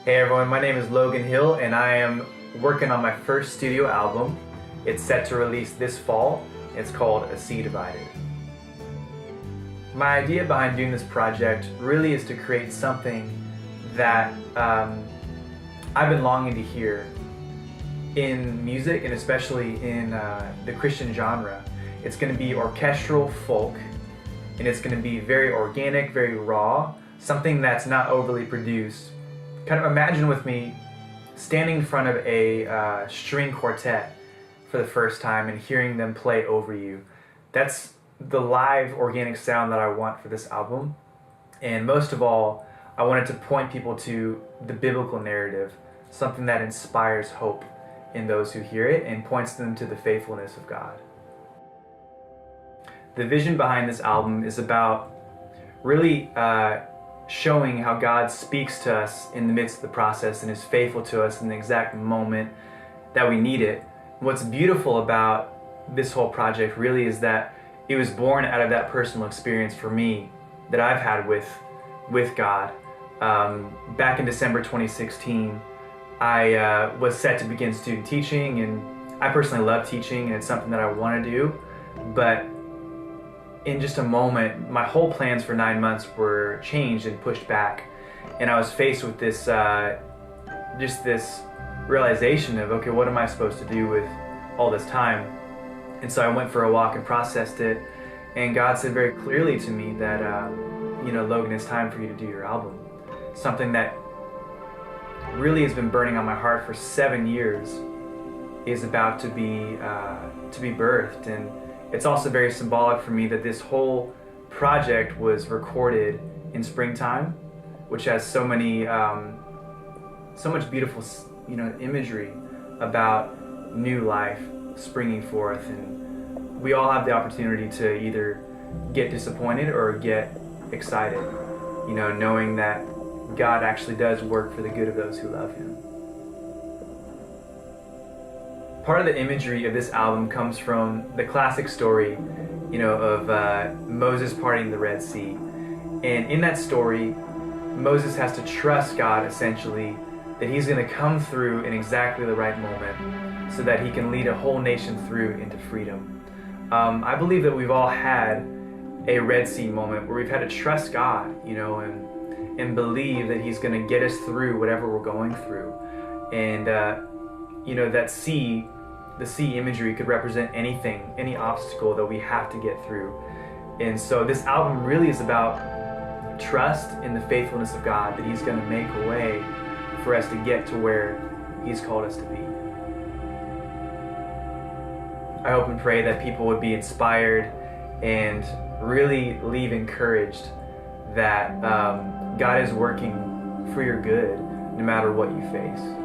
Hey everyone, my name is Logan Hill and I am working on my first studio album. It's set to release this fall. It's called A Sea Divided. My idea behind doing this project really is to create something that I've been longing to hear in music and especially in the Christian genre. It's going to be orchestral folk and it's going to be very organic, very raw, something that's not overly produced. Kind of imagine with me standing in front of a string quartet for the first time and hearing them play over you. That's the live organic sound that I want for this album. And most of all, I wanted to point people to the biblical narrative, something that inspires hope in those who hear it and points them to the faithfulness of God. The vision behind this album is about really showing how God speaks to us in the midst of the process and is faithful to us in the exact moment that we need it. What's beautiful about this whole project really is that it was born out of that personal experience for me that I've had with God. Back in December 2016, I was set to begin student teaching, and I personally love teaching and it's something that I want to do, but in just a moment, my whole plans for 9 months were changed and pushed back. And I was faced with this, just this realization of, okay, what am I supposed to do with all this time? And so I went for a walk and processed it. And God said very clearly to me that, Logan, it's time for you to do your album. Something that really has been burning on my heart for 7 years is about to be birthed. And it's also very symbolic for me that this whole project was recorded in springtime, which has so much beautiful, imagery about new life springing forth. And we all have the opportunity to either get disappointed or get excited, knowing that God actually does work for the good of those who love Him. Part of the imagery of this album comes from the classic story, of Moses parting the Red Sea. And in that story, Moses has to trust God, essentially, that He's going to come through in exactly the right moment so that He can lead a whole nation through into freedom. I believe that we've all had a Red Sea moment where we've had to trust God, and believe that He's going to get us through whatever we're going through. And that sea, the sea imagery could represent anything, any obstacle that we have to get through. And so this album really is about trust in the faithfulness of God, that He's going to make a way for us to get to where He's called us to be. I hope and pray that people would be inspired and really leave encouraged that God is working for your good no matter what you face.